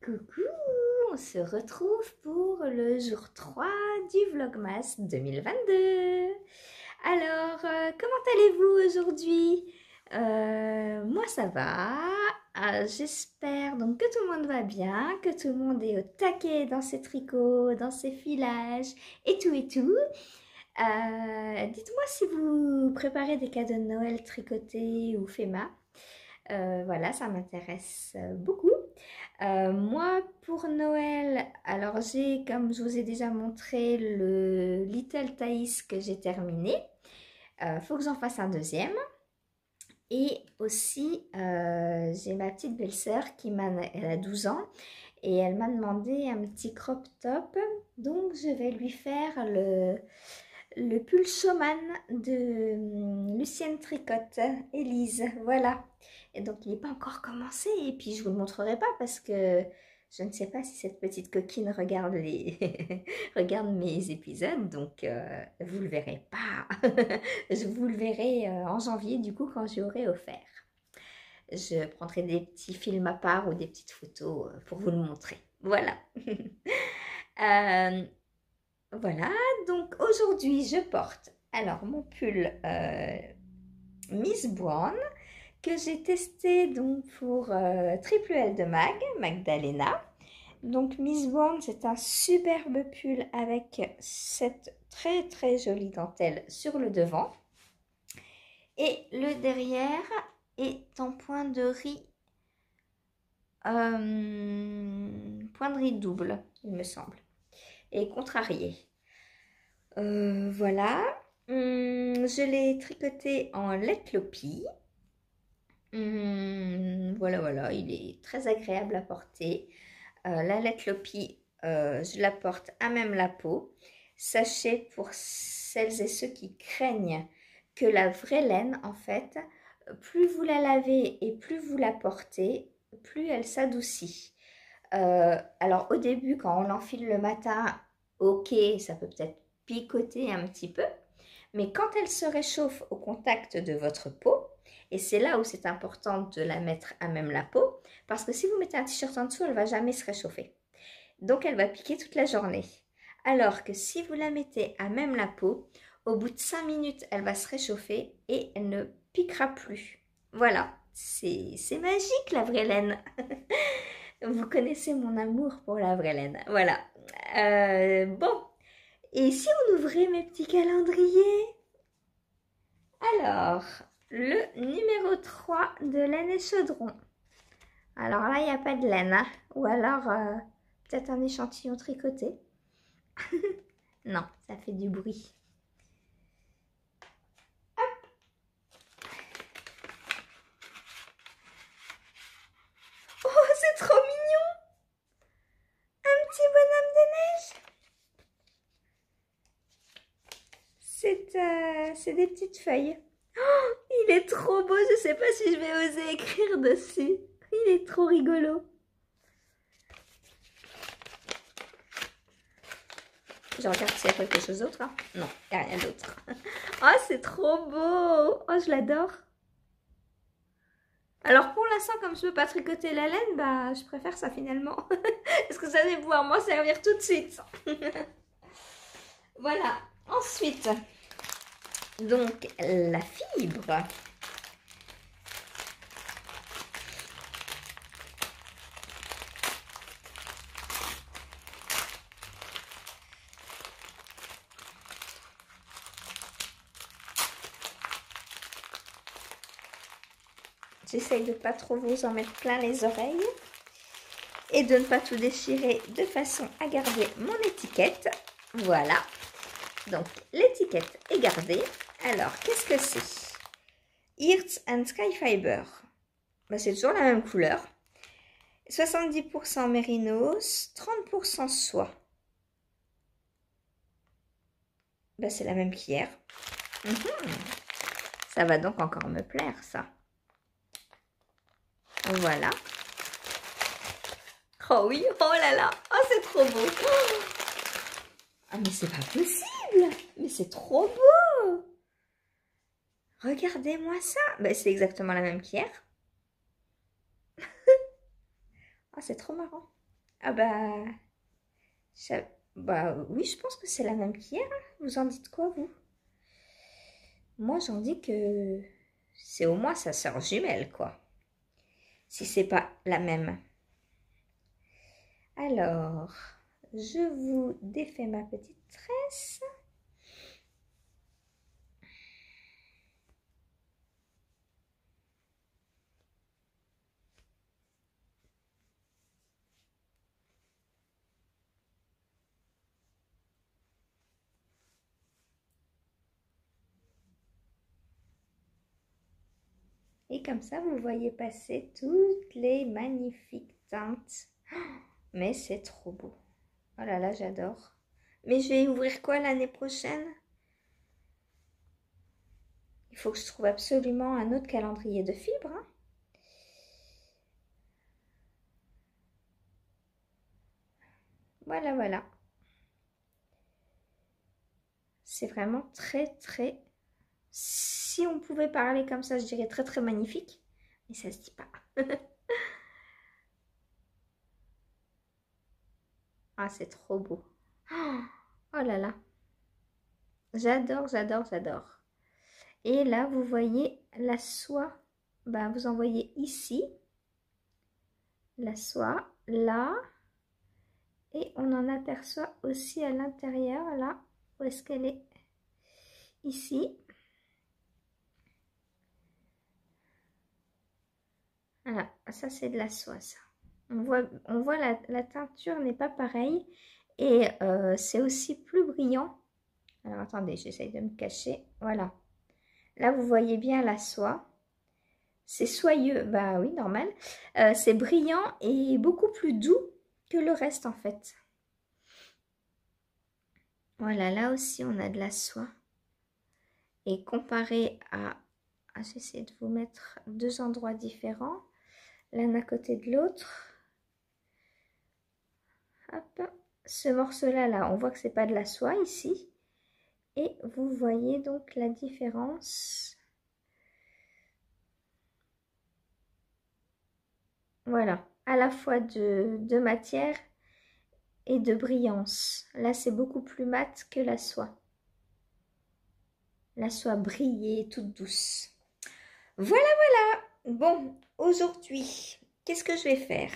Coucou, on se retrouve pour le jour 3 du Vlogmas 2022. Alors, comment allez-vous aujourd'hui? Moi ça va, j'espère donc que tout le monde va bien, que tout le monde est au taquet dans ses tricots, dans ses filages et tout et tout. Dites-moi si vous préparez des cadeaux de Noël tricotés ou faits main. Voilà, ça m'intéresse beaucoup. Moi, pour Noël, alors j'ai, comme je vous ai déjà montré, le Little Thaïs que j'ai terminé. Faut que j'en fasse un deuxième. Et aussi, j'ai ma petite belle-sœur elle a 12 ans et elle m'a demandé un petit crop top. Donc, je vais lui faire le pull showman de Lucienne Tricotte, Élise, voilà. Et donc il n'est pas encore commencé et puis je vous le montrerai pas parce que je ne sais pas si cette petite coquine regarde regarde mes épisodes, donc vous le verrez pas. Vous le verrez en janvier du coup quand j'aurai offert. Je prendrai des petits films à part ou des petites photos pour vous le montrer. Voilà. Voilà, donc aujourd'hui je porte alors mon pull Miss Brown que j'ai testé donc pour Triple L de Magdalena. Donc Miss Brown, c'est un superbe pull avec cette très jolie dentelle sur le devant. Et le derrière est en point de riz double, il me semble. Et contrarié. Voilà. Je l'ai tricoté en Letlopi. Voilà, il est très agréable à porter. La Letlopi, je la porte à même la peau. Sachez pour celles et ceux qui craignent que la vraie laine, en fait, plus vous la lavez et plus vous la portez, plus elle s'adoucit. Alors au début, quand on l'enfile le matin, ok, ça peut peut-être picoter un petit peu, mais quand elle se réchauffe au contact de votre peau, et c'est là où c'est important de la mettre à même la peau, parce que si vous mettez un t-shirt en dessous, elle ne va jamais se réchauffer. Donc elle va piquer toute la journée. Alors que si vous la mettez à même la peau, au bout de 5 minutes, elle va se réchauffer et elle ne piquera plus. Voilà, c'est magique la vraie laine. Vous connaissez mon amour pour la vraie laine. Voilà. Bon. Et si on ouvrait mes petits calendriers? Alors, le numéro 3 de laine et chaudron. Alors là, il n'y a pas de laine. Hein? Ou alors, peut-être un échantillon tricoté. Non, ça fait du bruit. Hop. Oh, c'est trop mignon! Un petit bonhomme de neige. C'est des petites feuilles. Oh, il est trop beau, je ne sais pas si je vais oser écrire dessus. Il est trop rigolo. Je regarde s'il y a quelque chose d'autre. Hein. Non, il n'y a rien d'autre. Oh, c'est trop beau. Oh, je l'adore. Alors pour l'instant, comme je ne peux pas tricoter la laine, bah, je préfère ça finalement. Parce que ça va pouvoir m'en servir tout de suite. Voilà. Ensuite, donc la fibre. J'essaye de ne pas trop vous en mettre plein les oreilles et de ne pas tout déchirer de façon à garder mon étiquette. Voilà. Donc, l'étiquette est gardée. Alors, qu'est-ce que c'est? Earth and Sky Fiber. Ben, c'est toujours la même couleur. 70% mérinos, 30% soie. Ben, c'est la même qu'hier. Ça va donc encore me plaire, ça. Voilà. Oh oui, oh là là, oh c'est trop beau. Oh, ah mais c'est pas possible, mais c'est trop beau. Regardez-moi ça. Ben, c'est exactement la même qu'hier. Oh, c'est trop marrant. Ah bah, bah oui, je pense que c'est la même qu'hier, hein. Vous en dites quoi, vous? Moi, j'en dis que c'est au moins sa sœur jumelle, quoi. Si c'est pas la même. Alors, je vous défais ma petite tresse. Et comme ça, vous voyez passer toutes les magnifiques teintes. Mais c'est trop beau. Oh là là, j'adore. Mais je vais ouvrir quoi l'année prochaine? Il faut que je trouve absolument un autre calendrier de fibres, hein. Voilà, voilà. C'est vraiment très, très... Si on pouvait parler comme ça, je dirais très, très magnifique. Mais ça se dit pas. Ah, c'est trop beau. Oh là là. J'adore, j'adore, j'adore. Et là, vous voyez la soie. Ben, vous en voyez ici. La soie, là. Et on en aperçoit aussi à l'intérieur, là. Où est-ce qu'elle est? Ici. Voilà, ça c'est de la soie, ça. On voit la teinture n'est pas pareille. Et c'est aussi plus brillant. Alors attendez, j'essaye de me cacher. Voilà. Là, vous voyez bien la soie. C'est soyeux, bah oui, normal. C'est brillant et beaucoup plus doux que le reste en fait. Voilà, là aussi on a de la soie. Et comparé à j'essaie de vous mettre deux endroits différents, l'un à côté de l'autre. Hop, ce morceau-là, là, on voit que c'est pas de la soie ici. Et vous voyez donc la différence. Voilà, à la fois de matière et de brillance. Là, c'est beaucoup plus mat que la soie. La soie brillée, toute douce. Voilà, voilà. Bon, aujourd'hui, qu'est-ce que je vais faire?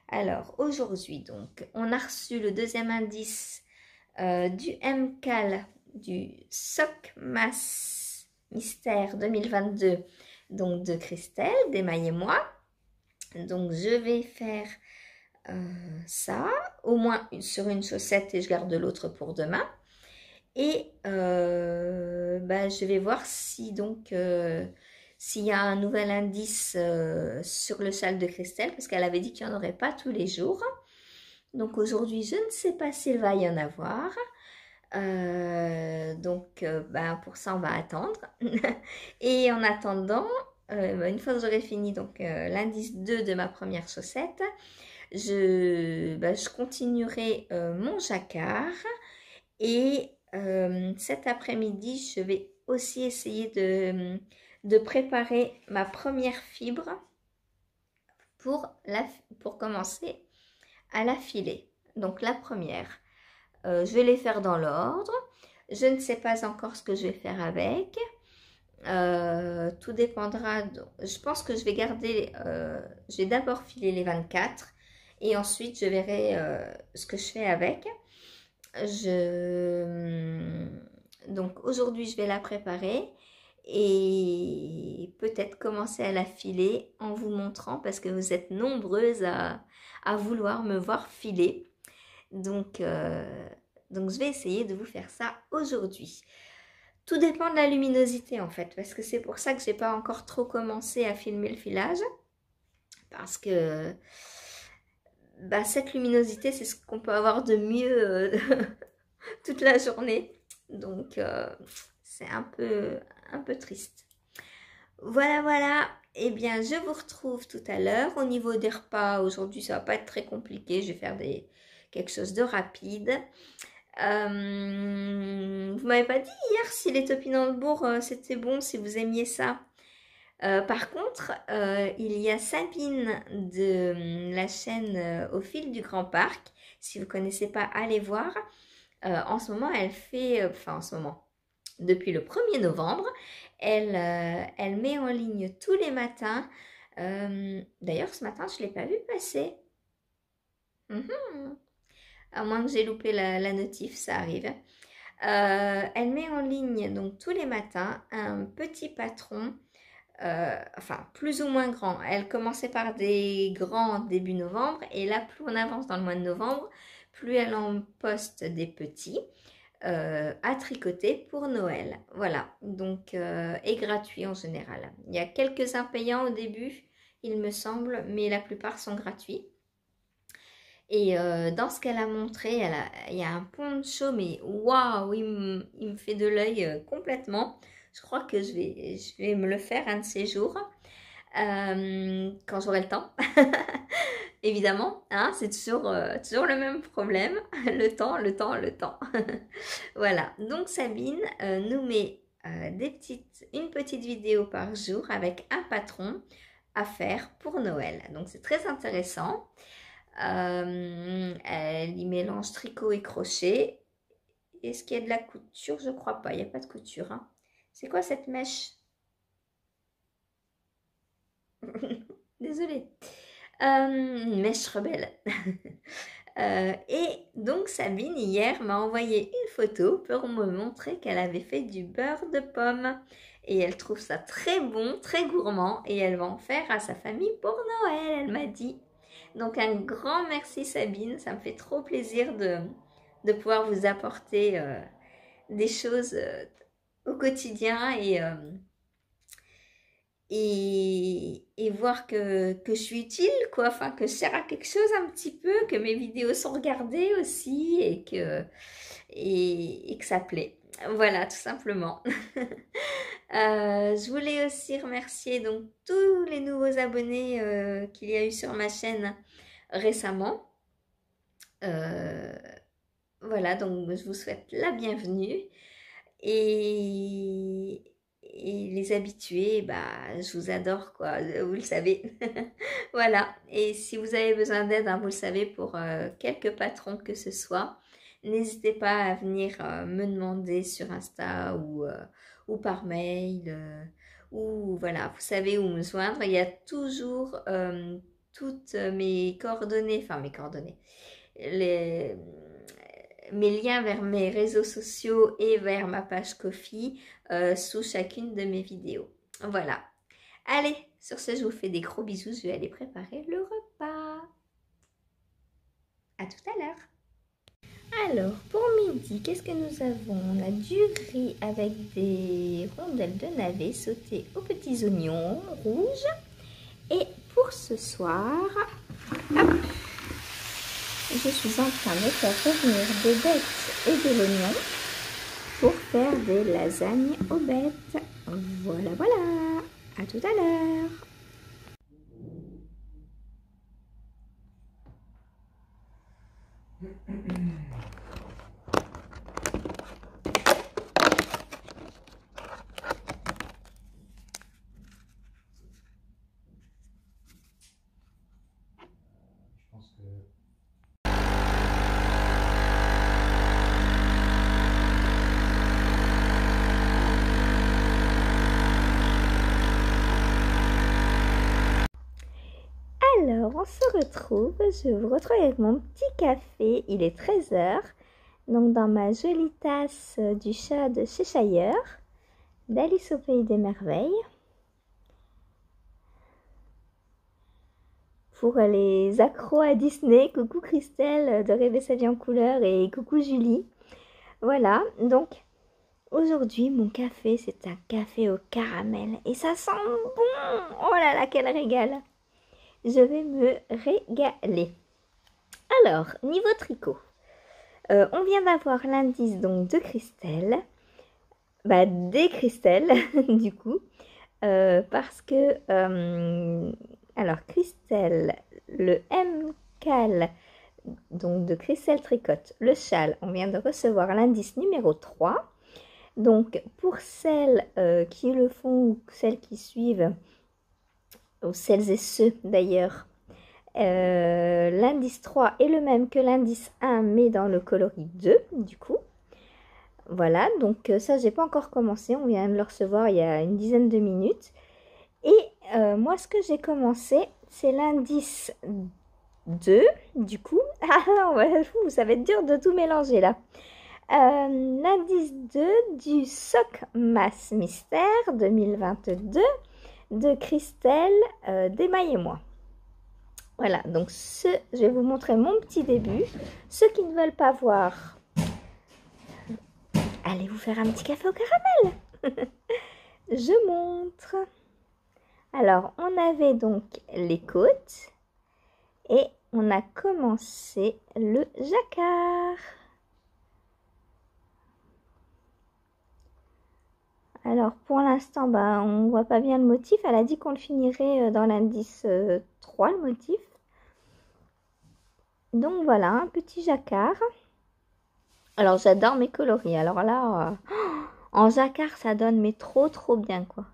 Alors, aujourd'hui, donc, on a reçu le deuxième indice du MCAL, du SOCMAS Mystère 2022, donc de Christelle, d'Emmaï et moi. Donc, je vais faire ça, au moins sur une chaussette et je garde l'autre pour demain. Et bah, je vais voir si donc s'il y a un nouvel indice sur le châle de Christelle, parce qu'elle avait dit qu'il n'y en aurait pas tous les jours. Donc aujourd'hui, je ne sais pas s'il va y en avoir. Donc bah, pour ça, on va attendre. Et en attendant, une fois que j'aurai fini donc l'indice 2 de ma première chaussette, je continuerai mon jacquard et cet après-midi, je vais aussi essayer de préparer ma première fibre pour commencer à la filer. Donc la première, je vais les faire dans l'ordre. Je ne sais pas encore ce que je vais faire avec. Tout dépendra. Je pense que je vais garder, je vais d'abord filer les 24 et ensuite je verrai ce que je fais avec. Donc aujourd'hui, je vais la préparer et peut-être commencer à la filer en vous montrant parce que vous êtes nombreuses à vouloir me voir filer. Donc je vais essayer de vous faire ça aujourd'hui. Tout dépend de la luminosité en fait, parce que c'est pour ça que j'ai pas encore trop commencé à filmer le filage. Parce que bah, cette luminosité, c'est ce qu'on peut avoir de mieux toute la journée. Donc c'est un peu triste. Voilà, voilà. Eh bien, je vous retrouve tout à l'heure. Au niveau des repas, aujourd'hui, ça va pas être très compliqué. Je vais faire quelque chose de rapide. Vous m'avez pas dit hier si les topinambours c'était bon, si vous aimiez ça. Par contre, il y a Sabine de la chaîne Au fil du Grand Parc. Si vous ne connaissez pas, allez voir. En ce moment, elle fait, enfin en ce moment, depuis le 1er novembre, elle met en ligne tous les matins. D'ailleurs, ce matin, je ne l'ai pas vu passer. À moins que j'ai loupé la notif, ça arrive. Elle met en ligne donc tous les matins un petit patron, enfin plus ou moins grand. Elle commençait par des grands début novembre et là plus on avance dans le mois de novembre, plus elle en poste des petits à tricoter pour Noël. Voilà, donc et gratuit en général. Il y a quelques-uns payants au début, il me semble, mais la plupart sont gratuits. Et dans ce qu'elle a montré, il y a un poncho, mais waouh, il me fait de l'œil complètement. Je crois que je vais me le faire un de ces jours, quand j'aurai le temps. Évidemment, hein, c'est toujours le même problème, le temps. Voilà, donc Sabine nous met une petite vidéo par jour avec un patron à faire pour Noël. Donc c'est très intéressant. Elle y mélange tricot et crochet. Est-ce qu'il y a de la couture? Je crois pas, il n'y a pas de couture. Hein. C'est quoi cette mèche? Désolée. Une mèche rebelle. Et donc Sabine hier m'a envoyé une photo pour me montrer qu'elle avait fait du beurre de pomme. Et elle trouve ça très bon, très gourmand. Et elle va en faire à sa famille pour Noël, elle m'a dit. Donc un grand merci Sabine, ça me fait trop plaisir de pouvoir vous apporter des choses au quotidien et voir que je suis utile, quoi, enfin que je sers à quelque chose un petit peu, que mes vidéos sont regardées aussi et que ça plaît. Voilà, tout simplement. Je voulais aussi remercier donc tous les nouveaux abonnés qu'il y a eu sur ma chaîne récemment. Voilà, donc je vous souhaite la bienvenue. Et les habitués, bah, je vous adore, quoi, vous le savez. Voilà, et si vous avez besoin d'aide, hein, vous le savez, pour quelques patrons que ce soit, n'hésitez pas à venir me demander sur Insta ou par mail, ou voilà, vous savez où me joindre. Il y a toujours toutes mes coordonnées, enfin mes coordonnées, mes liens vers mes réseaux sociaux et vers ma page Ko-fi sous chacune de mes vidéos. Voilà. Allez, sur ce, je vous fais des gros bisous. Je vais aller préparer le repas. À tout à l'heure. Alors, pour midi, qu'est-ce que nous avons? On a du riz avec des rondelles de navets sautées aux petits oignons rouges. Et pour ce soir, hop, je suis en train de faire revenir des bettes et de l'oignon pour faire des lasagnes aux bettes. Voilà, voilà. À tout à l'heure. Alors, on se retrouve, je vous retrouve avec mon petit café, il est 13 h, donc dans ma jolie tasse du chat de Cheshire, d'Alice au Pays des Merveilles. Pour les accros à Disney, coucou Christelle de Rêver sa vie en couleur et coucou Julie. Voilà, donc aujourd'hui mon café c'est un café au caramel et ça sent bon. Oh là là, quel régal! Je vais me régaler. Alors, niveau tricot, on vient d'avoir l'indice donc de Christelle, bah des Christelle du coup, parce que, alors Christelle, le M-Cal, donc de Christelle Tricotte, le châle, on vient de recevoir l'indice numéro 3, Donc pour celles qui le font ou celles qui suivent, ou celles et ceux d'ailleurs, l'indice 3 est le même que l'indice 1 mais dans le coloris 2 du coup. Voilà, donc ça j'ai pas encore commencé, on vient de le recevoir il y a une dizaine de minutes. Et moi ce que j'ai commencé c'est l'indice 2 du coup. Ah ouais, ça va être dur de tout mélanger là. L'indice 2 du Sock Mass Mystère 2022 de Christelle Desmailles-et-moi. Voilà, donc je vais vous montrer mon petit début. Ceux qui ne veulent pas voir, allez vous faire un petit café au caramel. Je montre. Alors, on avait donc les côtes et on a commencé le jacquard. Alors, pour l'instant, on ne voit pas bien le motif. Elle a dit qu'on le finirait dans l'indice 3, le motif. Donc, voilà, un petit jacquard. Alors, j'adore mes coloris. Alors là, en jacquard, ça donne mais trop bien, quoi.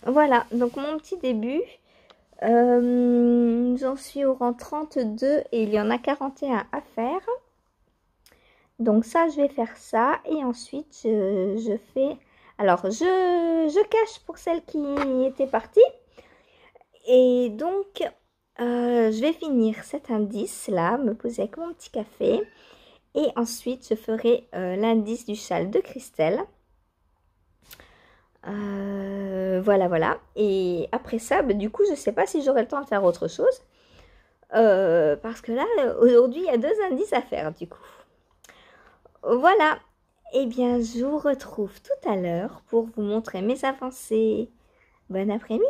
Voilà, donc mon petit début. J'en suis au rang 32 et il y en a 41 à faire. Donc ça, je vais faire ça. Et ensuite, je fais... Alors, je cache pour celles qui étaient parties. Et donc, je vais finir cet indice-là, me poser avec mon petit café. Et ensuite, je ferai l'indice du châle de Christelle. Voilà. Et après ça, du coup, je sais pas si j'aurai le temps de faire autre chose. Parce que là, aujourd'hui, il y a 2 indices à faire, du coup. Voilà. Eh bien, je vous retrouve tout à l'heure pour vous montrer mes avancées. Bon après-midi.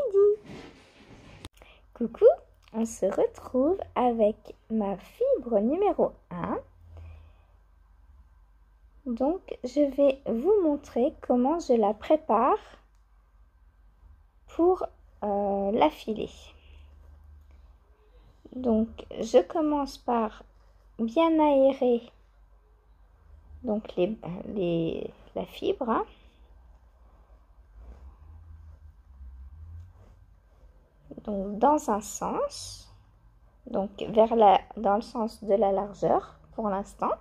Coucou, on se retrouve avec ma fibre numéro 1. Donc, je vais vous montrer comment je la prépare pour l'affiler. Donc, je commence par bien aérer donc la fibre. Hein. Donc, dans un sens, donc dans le sens de la largeur pour l'instant.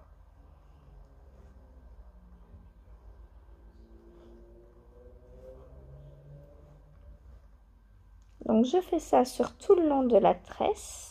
Donc, je fais ça sur tout le long de la tresse.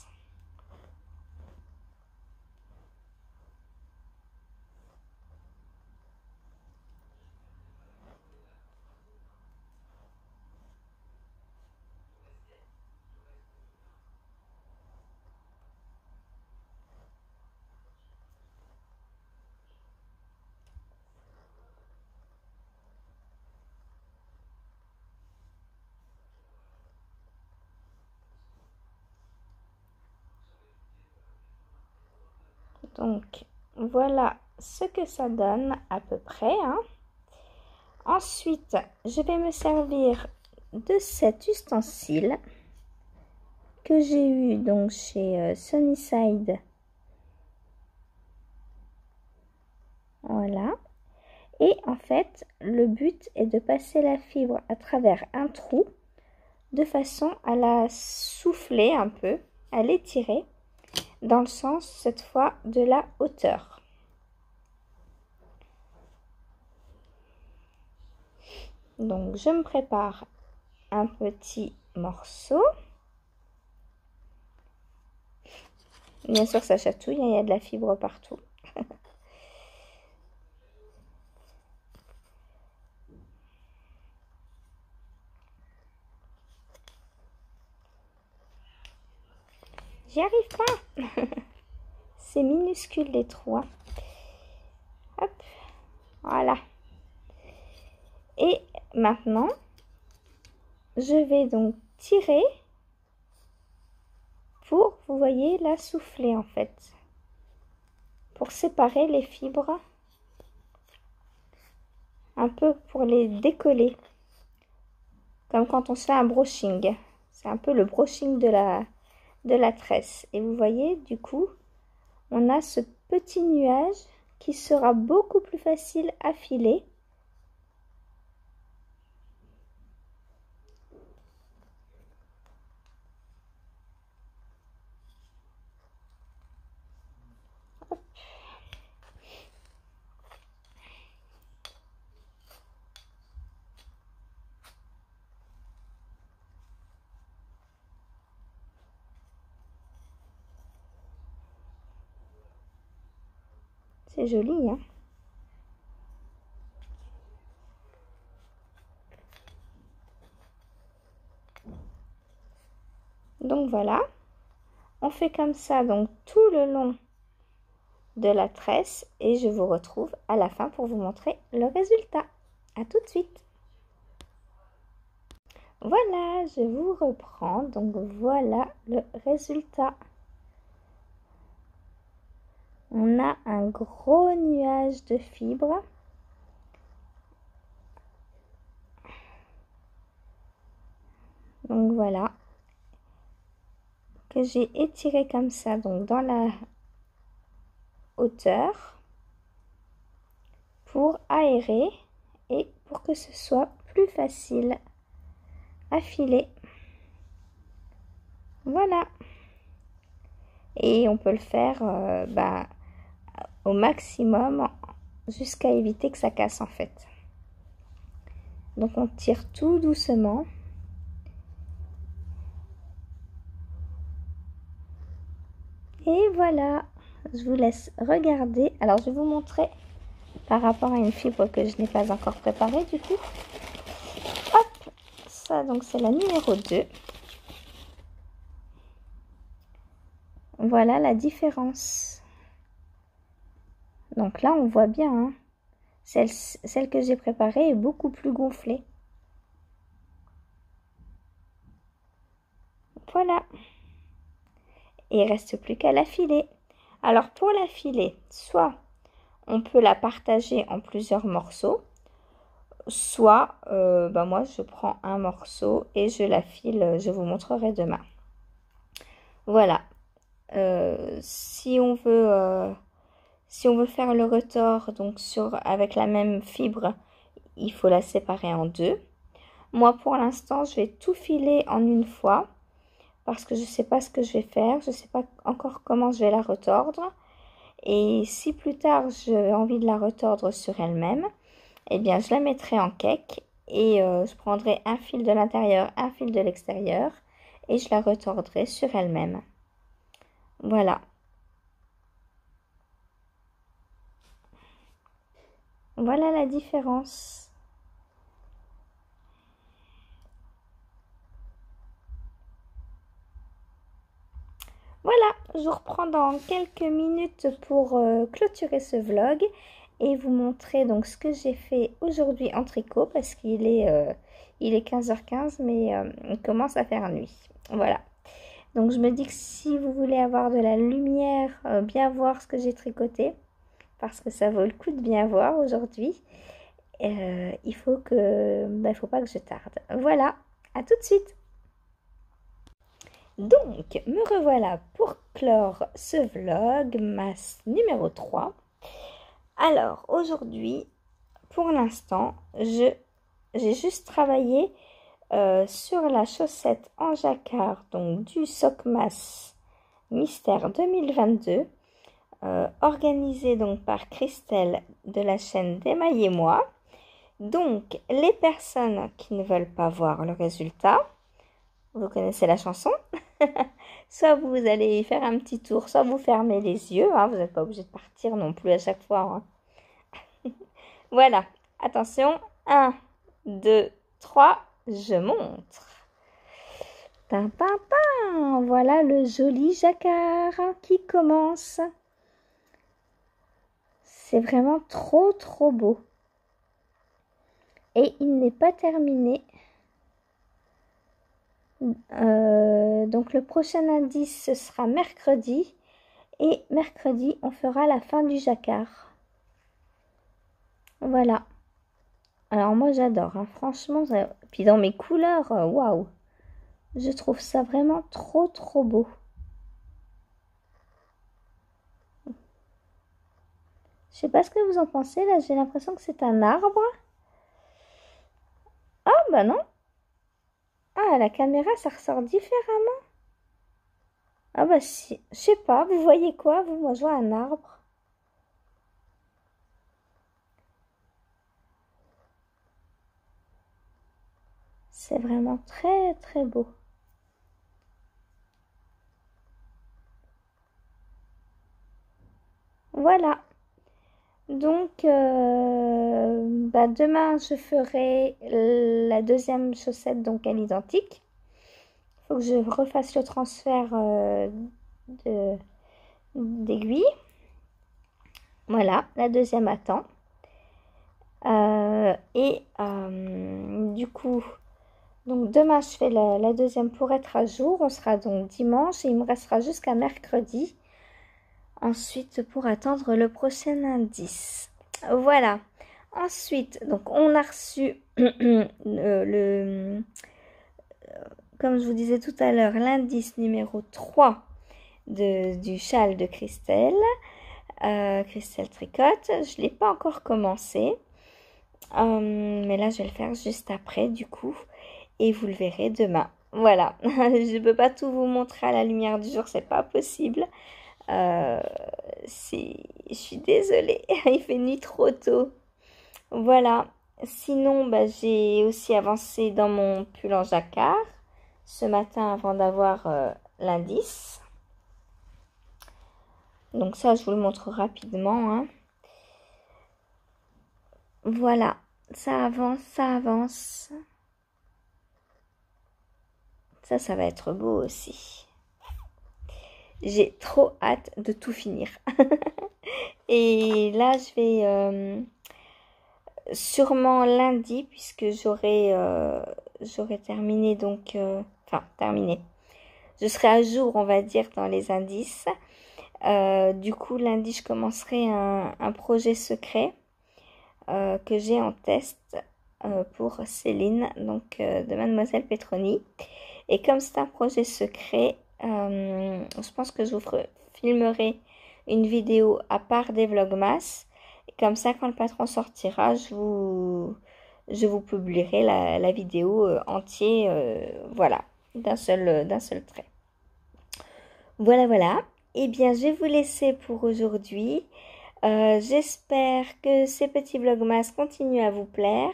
Donc, voilà ce que ça donne à peu près. Hein. Ensuite, je vais me servir de cet ustensile que j'ai eu donc chez Sunnyside. Voilà. Et en fait, le but est de passer la fibre à travers un trou de façon à la souffler un peu, à l'étirer dans le sens cette fois de la hauteur. Donc je me prépare un petit morceau. Bien sûr ça chatouille, il y a de la fibre partout. J'y arrive pas. C'est minuscule les trous. Hein. Hop, voilà. Et maintenant, je vais donc tirer pour, vous voyez, la souffler en fait. Pour séparer les fibres. Un peu pour les décoller. Comme quand on fait un brushing. C'est un peu le brushing de la tresse. Et vous voyez, du coup, on a ce petit nuage qui sera beaucoup plus facile à filer. C'est joli, hein? Donc voilà, on fait comme ça donc tout le long de la tresse et je vous retrouve à la fin pour vous montrer le résultat. À tout de suite. Voilà, je vous reprends. Donc voilà le résultat. On a un gros nuage de fibres. Donc voilà, que j'ai étiré comme ça, donc dans la hauteur, pour aérer et pour que ce soit plus facile à filer. Voilà. Et on peut le faire au maximum jusqu'à éviter que ça casse en fait. Donc on tire tout doucement. Et voilà, je vous laisse regarder. Alors je vais vous montrer par rapport à une fibre que je n'ai pas encore préparée du coup. Hop, ça donc c'est la numéro 2. Voilà la différence. Donc là on voit bien, hein, celle que j'ai préparée est beaucoup plus gonflée. Voilà. Et il ne reste plus qu'à la filer. Alors pour la filer, soit on peut la partager en plusieurs morceaux, soit moi je prends un morceau et je la file, je vous montrerai demain. Voilà. Si on veut faire le retors donc avec la même fibre, il faut la séparer en deux. Moi pour l'instant je vais tout filer en une fois parce que je ne sais pas ce que je vais faire, je ne sais pas encore comment je vais la retordre. Et si plus tard j'ai envie de la retordre sur elle-même, eh bien je la mettrai en cake et je prendrai un fil de l'intérieur, un fil de l'extérieur et je la retordrai sur elle-même. Voilà. Voilà la différence. Voilà, je vous reprends dans quelques minutes pour clôturer ce vlog et vous montrer donc ce que j'ai fait aujourd'hui en tricot parce qu'il est 15h15 mais il commence à faire nuit. Voilà. Donc je me dis que si vous voulez avoir de la lumière, bien voir ce que j'ai tricoté, parce que ça vaut le coup de bien voir aujourd'hui, il faut pas que je tarde. Voilà, à tout de suite. Donc, me revoilà pour clore ce vlog, masse numéro 3. Alors, aujourd'hui, pour l'instant, j'ai juste travaillé sur la chaussette en jacquard, donc du Socmas Mystère 2022, organisé donc par Christelle de la chaîne Démaillez-moi. Donc, les personnes qui ne veulent pas voir le résultat, vous connaissez la chanson, soit vous allez faire un petit tour, soit vous fermez les yeux, hein, vous n'êtes pas obligé de partir non plus à chaque fois. Hein. Voilà, attention, 1, 2, 3, je montre. Pam, pam, pam. Voilà le joli jacquard qui commence. C'est vraiment trop trop beau. Et il n'est pas terminé. Donc le prochain indice ce sera mercredi. Et mercredi on fera la fin du jacquard. Voilà. Alors moi j'adore. Hein. Franchement, puis dans mes couleurs, waouh. Je trouve ça vraiment trop trop beau. Je sais pas ce que vous en pensez, là, j'ai l'impression que c'est un arbre. Ah, bah non. Ah, la caméra, ça ressort différemment. Ah, bah si. Je sais pas, vous voyez quoi, vous? Moi, je vois un arbre. C'est vraiment très, très beau. Voilà. Donc, bah, demain, je ferai la deuxième chaussette, donc à l'identique. Il faut que je refasse le transfert d'aiguille. Voilà, la deuxième attend. Du coup, donc demain, je fais la deuxième pour être à jour. On sera donc dimanche et il me restera jusqu'à mercredi. Ensuite, pour attendre le prochain indice. Voilà. Ensuite, donc on a reçu comme je vous disais tout à l'heure, l'indice numéro 3 du châle de Christelle. Christelle tricote. Je ne l'ai pas encore commencé. Mais là, je vais le faire juste après, du coup. Et vous le verrez demain. Voilà. Je ne peux pas tout vous montrer à la lumière du jour, c'est pas possible. Je suis désolée, il fait nuit trop tôt. Voilà. Sinon, bah, j'ai aussi avancé dans mon pull en jacquard ce matin avant d'avoir l'indice. Donc ça, je vous le montre rapidement, hein. Voilà, ça avance, ça avance. Ça va être beau aussi. J'ai trop hâte de tout finir. Et là, je vais sûrement lundi, puisque j'aurai terminé, donc... Enfin, terminé. Je serai à jour, on va dire, dans les indices. Du coup, lundi, je commencerai un projet secret que j'ai en test pour Céline, donc de Mademoiselle Petroni. Et comme c'est un projet secret, je pense que je vous filmerai une vidéo à part des Vlogmas. Et comme ça, quand le patron sortira, je vous publierai la vidéo entière, voilà, d'un seul trait. Voilà, voilà. Eh bien, je vais vous laisser pour aujourd'hui. J'espère que ces petits vlogmas continuent à vous plaire.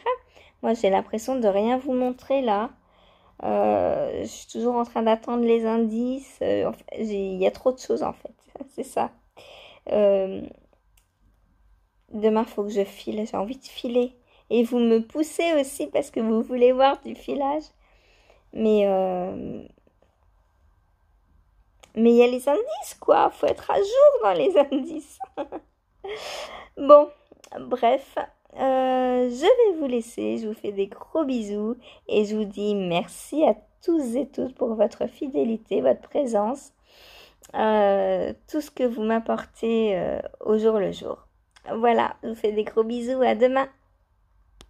Moi, j'ai l'impression de rien vous montrer là. Je suis toujours en train d'attendre les indices. Il y a trop de choses en fait. C'est ça. Demain, il faut que je file. J'ai envie de filer. Et vous me poussez aussi parce que vous voulez voir du filage. Mais il y a les indices, quoi. Faut être à jour dans les indices. Bon, bref, je vais vous laisser. Je vous fais des gros bisous et je vous dis merci à tous et toutes pour votre fidélité, votre présence, tout ce que vous m'apportez au jour le jour. Voilà, je vous fais des gros bisous. À demain.